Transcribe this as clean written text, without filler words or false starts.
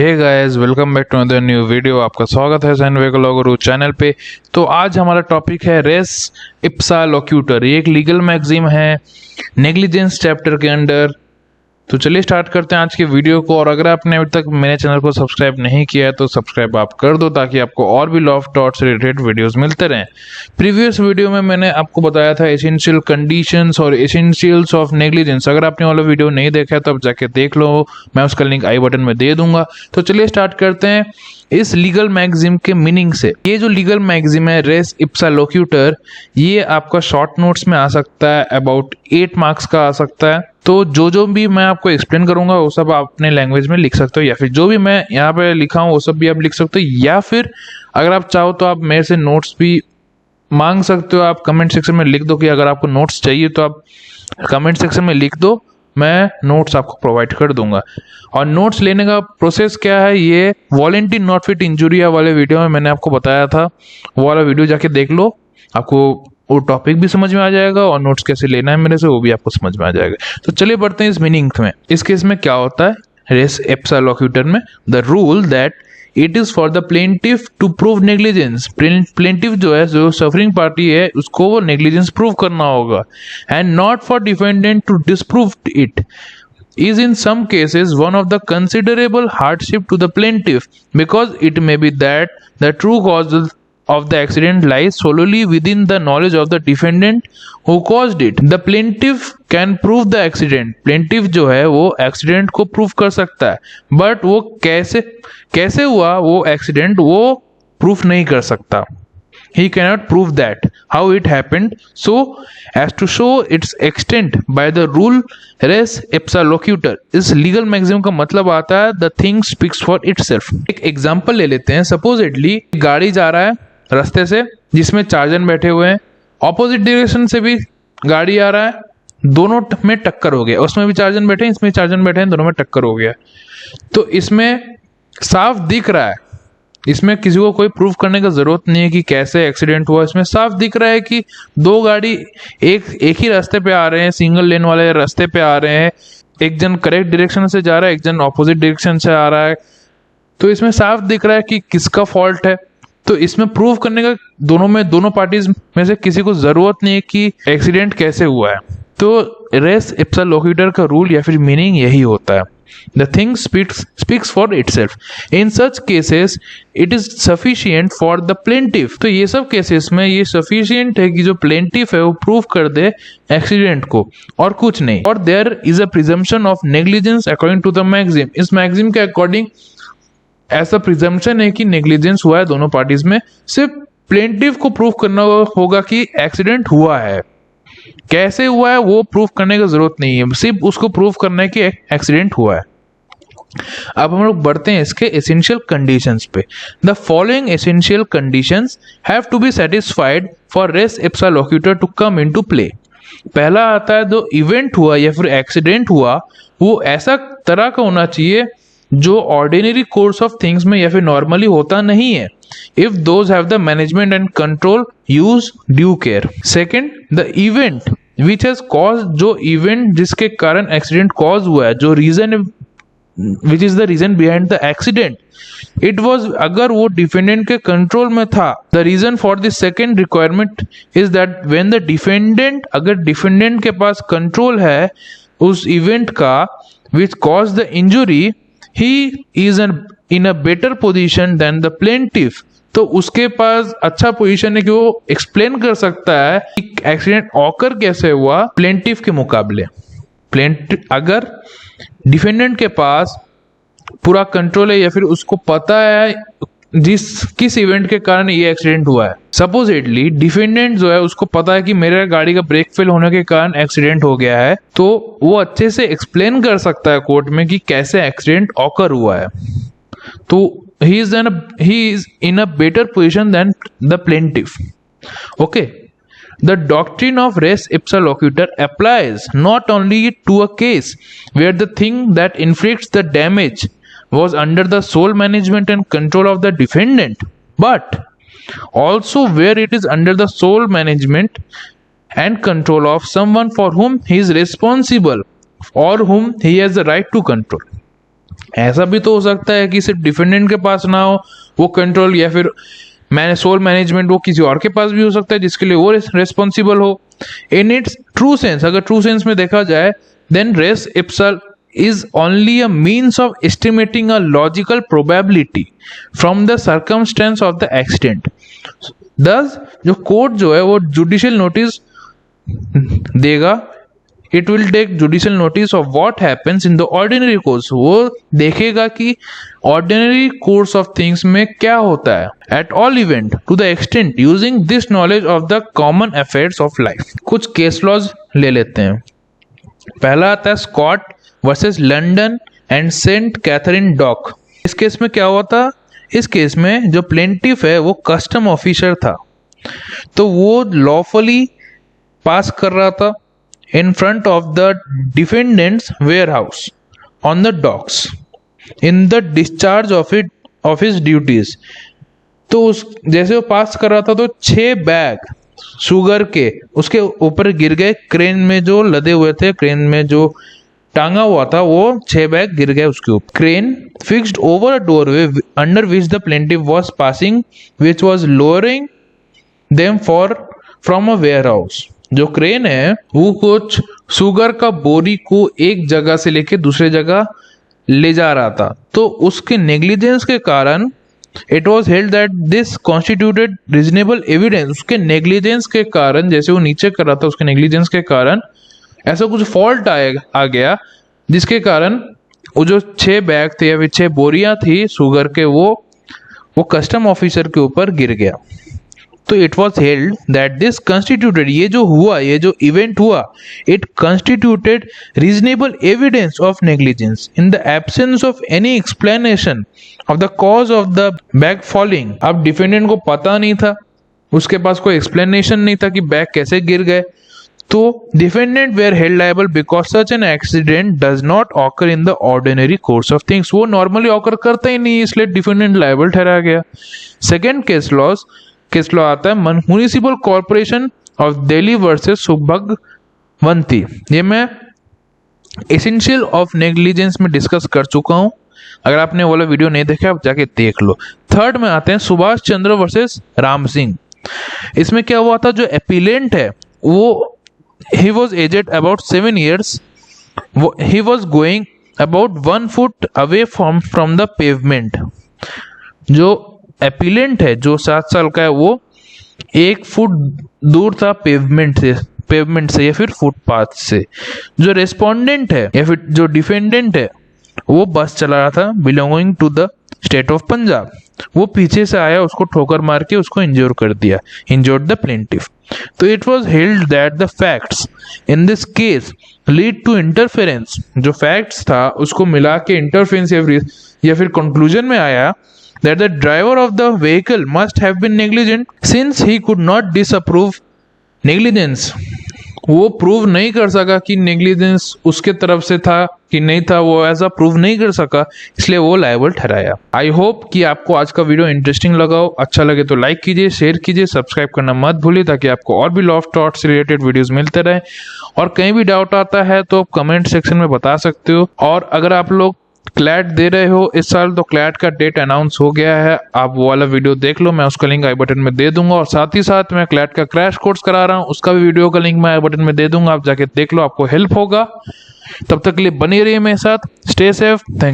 Hey guys, welcome back to another new video. आपका स्वागत है सैन वेगोलॉगरू चैनल पे। तो आज हमारा टॉपिक है रेस इप्सा लोक्यूटर। ये एक लीगल मैगजीन है नेग्लिजेंस चैप्टर के अंडर। तो चलिए स्टार्ट करते हैं आज के वीडियो को। और अगर आपने अभी तक मेरे चैनल को सब्सक्राइब नहीं किया है तो सब्सक्राइब आप कर दो, ताकि आपको और भी लॉ ऑफ टॉर्ट से रिलेटेड वीडियोस मिलते रहें। प्रीवियस वीडियो में मैंने आपको बताया था एसेंशियल कंडीशंस और एसेंशियल्स ऑफ नेग्लिजेंस। अगर आपने वाला वीडियो नहीं देखा है तो आप जाके देख लो, मैं उसका लिंक आई बटन में दे दूंगा। तो चलिए स्टार्ट करते हैं इस लीगल मैगजीम के मीनिंग से। ये जो लीगल मैगजीम है रेस इप्सा लोक्यूटर, ये आपका शॉर्ट नोट्स में आ सकता है, अबाउट 8 मार्क्स का आ सकता है। तो जो भी मैं आपको एक्सप्लेन करूंगा वो सब आप अपने लैंग्वेज में लिख सकते हो, या फिर जो भी मैं यहाँ पे लिखा हूँ वो सब भी आप लिख सकते हो, या फिर अगर आप चाहो तो आप मेरे से नोट्स भी मांग सकते हो। आप कमेंट सेक्शन में लिख दो कि अगर आपको नोट्स चाहिए तो आप कमेंट सेक्शन में लिख दो, मैं नोट्स आपको प्रोवाइड कर दूंगा। और नोट्स लेने का प्रोसेस क्या है, ये वॉलेंटी नॉट फिट इंजुरिया वाले वीडियो में मैंने आपको बताया था। वो वाला वीडियो जाके देख लो, आपको वो टॉपिक भी समझ में आ जाएगा और नोट्स कैसे लेना है मेरे से वो भी आपको समझ में आ जाएगा। तो चलिए बढ़ते हैं इस मीनिंग में। इस केस में क्या होता है रेस इप्सा लोक्यूटर में, the rule that it is for the plaintiff to prove negligence. Plaintiff जो है, जो सफरिंग पार्टी है, उसको वो नेग्लिजेंस प्रूव करना होगा, and not for defendant to disprove it is in some cases one of the considerable hardship to the plaintiff, because it may be that the true cause of the accident lies solely within the knowledge of the defendant who caused it. The plaintiff can prove the accident. plaintiff जो है वो accident को prove कर सकता है, but वो कैसे हुआ वो accident वो proof नहीं कर सकता। He cannot prove that how it happened so as to show its extent by the rule res ipsa loquitur। इस लीगल मैगजीम का मतलब आता है the thing speaks for itself। एक एग्जांपल ले लेते हैं। सपोजिटली गाड़ी जा रहा है रास्ते से जिसमें 4 जन बैठे हुए हैं, ऑपोजिट डायरेक्शन से भी गाड़ी आ रहा है, दोनों में टक्कर हो गया। उसमें भी 4 जन बैठे हैं, इसमें 4 जन बैठे हैं, दोनों में टक्कर हो गया। तो इसमें साफ दिख रहा है, इसमें किसी को कोई प्रूफ करने का जरूरत नहीं है कि कैसे एक्सीडेंट हुआ। इसमें साफ दिख रहा है कि दो गाड़ी एक ही रास्ते पे आ रहे हैं, सिंगल लेन वाले रास्ते पे आ रहे हैं। एक जन करेक्ट डायरेक्शन से जा रहा है, एक जन ऑपोजिट डायरेक्शन से आ रहा है। तो इसमें साफ दिख रहा है कि किसका फॉल्ट है। तो इसमें प्रूफ करने का दोनों पार्टीज में से किसी को जरूरत नहीं है कि एक्सीडेंट कैसे हुआ है। तो रेस इप्सा लोक्यूटर का रूल या फिर मीनिंग यही होता है, the thing speaks for itself। in such cases it is sufficient for the plaintiff। तो ये सब केसेस में ये sufficient है कि जो plaintiff है वो प्रूव कर दे एक्सीडेंट को और कुछ नहीं। और there is a presumption of negligence according to the maxim। इस मैगजीम के अकॉर्डिंग ऐसा प्रिजम्पशन है कि नेग्लिजेंस हुआ है दोनों पार्टीज में। सिर्फ प्लेंटिफ को प्रूव करना होगा कि एक्सीडेंट हुआ है, कैसे हुआ है वो प्रूफ करने की जरूरत नहीं है, सिर्फ उसको प्रूफ करना है कि एक्सीडेंट हुआ है। अब हम लोग बढ़ते हैं इसके एसेंशियल कंडीशंस पे। The following essential conditions have to be satisfied for res ipsa loquitur to come into play. पहला आता है, जो इवेंट हुआ या फिर एक्सीडेंट हुआ वो ऐसा तरह का होना चाहिए जो ऑर्डिनरी कोर्स ऑफ थिंग्स में या फिर नॉर्मली होता नहीं है। If those have the management and control use due care. Second, the event which has cause, जो इवेंट जिसके कारण एक्सीडेंट कॉज हुआ है, जो reason which is the reason behind the accident, it was, अगर वो डिफेंडेंट के कंट्रोल में था। The reason for this second requirement is that when the defendant, अगर डिफेंडेंट के पास कंट्रोल है उस इवेंट का which cause the injury, he is in a better position than the plaintiff। तो उसके पास अच्छा पोजीशन है कि वो एक्सप्लेन कर सकता है कि एक्सीडेंट ऑकर कैसे हुआ प्लेंटिफ के मुकाबले। अगर डिफेंडेंट के पास पूरा कंट्रोल है या फिर उसको पता है किस इवेंट के कारण ये एक्सीडेंट हुआ है। सपोजिटली डिफेंडेंट जो है उसको पता है कि मेरे गाड़ी का ब्रेक फेल होने के कारण एक्सीडेंट हो गया है, तो वो अच्छे से एक्सप्लेन कर सकता है कोर्ट में कि कैसे एक्सीडेंट ऑकर हुआ है। तो he is in a better position than the plaintiff। Okay, the doctrine of res ipsa loquitur applies not only to a case where the thing that inflicts the damage was under the sole management and control of the defendant, but also where it is under the sole management and control of someone for whom he is responsible or whom he has the right to control। ऐसा भी तो हो सकता है कि सिर्फ defendant के पास ना हो वो कंट्रोल, या फिर मैंने सोल मैनेजमेंट वो किसी और के पास भी हो सकता है जिसके लिए वो रिस्पॉन्सिबल हो। इन इट्स ट्रू सेंस, अगर ट्रू सेंस में देखा जाए, then res ipsa is only a means of estimating a logical probability from the circumstance of the accident. Thus जो कोर्ट जो है वो जुडिशियल नोटिस देगा, it will take judicial notice of what happens in the ordinary course, वो देखेगा कि ordinary course of things में क्या होता है at all event to the extent using this knowledge of the common affairs of life. कुछ case laws ले लेते हैं। पहला आता है Scott versus London and Saint Catherine Dock. इस केस में क्या हुआ था, इस केस में जो प्लेंटिफ है वो कस्टम ऑफिसर था, तो वो लॉफुली पास कर रहा था in front of the defendant's warehouse on the docks in the discharge of his duties. तो उस जैसे वो पास कर रहा था तो 6 बैग शुगर के उसके ऊपर गिर गए, क्रेन में जो लदे हुए थे, क्रेन में जो टांगा हुआ था वो 6 बैग गिर गए उसके ऊपर। Crane fixed over a doorway under which the plaintiff was passing which was lowering them from a warehouse. जो क्रेन है वो कुछ शुगर का बोरी को एक जगह से लेके दूसरे जगह ले जा रहा था, तो उसके नेग्लिजेंस के कारण it was held that this constituted reasonable evidence. उसके नेग्लिजेंस के कारण, जैसे वो नीचे कर रहा था उसके नेग्लिजेंस के कारण ऐसा कुछ फॉल्ट आ गया जिसके कारण वो जो 6 बैग थे या फिर 6 बोरियां थी शुगर के वो कस्टम ऑफिसर के ऊपर गिर गया। तो it was held that this constituted, ये जो इवेंट हुआ, it constituted reasonable evidence of negligence in the absence of any explanation of the cause of the bag falling. अब डिफेंडेंट को पता नहीं था, उसके पास कोई एक्सप्लेनेशन नहीं था कि बैग कैसे गिर गए, तो defendant where held liable because such an accident does not occur in the ordinary course of things. वो नॉर्मली ऑकर करता ही नहीं, इसलिए डिफेंडेंट लायबल ठहराया गया। सेकेंड केस लॉ आता है municipal corporation of Delhi versus Subhagwanti. ये मैं एसेंशियल ऑफ नेग्लिजेंस में डिस्कस कर चुका हूं, अगर आपने वाला वीडियो नहीं देखा आप जाके देख लो। थर्ड में आते हैं सुभाष चंद्र वर्सेस राम सिंह। इसमें क्या हुआ था, जो एपिलेंट है वो he was aged about 7 years. He was going about 1 foot away from the pavement. जो एपिलेंट है जो 7 साल का है वो 1 फुट दूर था पेवमेंट से या फिर फुटपाथ से। जो रेस्पोंडेंट है या फिर जो डिफेंडेंट है वो बस चला रहा था belonging to the state of Punjab. वो पीछे से आया, उसको ठोकर मार के उसको इंज्योर कर दिया, इंजोर्ड द प्लेंटिफ। तो it was held that the facts in this case lead to interference. जो फैक्ट्स था उसको मिला के इंटरफेरेंस या फिर कंक्लूजन में आया that the driver of the vehicle must have been negligent since he could not disapprove negligence। वो प्रूव नहीं कर सका कि नेग्लिजेंस उसके तरफ से था कि नहीं था, वो ऐसा प्रूव नहीं कर सका, इसलिए वो लायबल ठहराया। आई होप कि आपको आज का वीडियो इंटरेस्टिंग लगा हो। अच्छा लगे तो लाइक कीजिए, शेयर कीजिए, सब्सक्राइब करना मत भूलिए ताकि आपको और भी लॉ ऑफ थॉट्स से रिलेटेड वीडियोस मिलते रहे। और कहीं भी डाउट आता है तो आप कमेंट सेक्शन में बता सकते हो। और अगर आप लोग क्लैट दे रहे हो इस साल तो क्लैट का डेट अनाउंस हो गया है, आप वो वाला वीडियो देख लो, मैं उसका लिंक आई बटन में दे दूंगा। और साथ ही साथ मैं क्लैट का क्रैश कोर्स करा रहा हूँ, उसका भी वीडियो का लिंक मैं आई बटन में दे दूंगा, आप जाके देख लो, आपको हेल्प होगा। तब तक के लिए बने रहिए मेरे साथ, स्टे सेफ, थैंक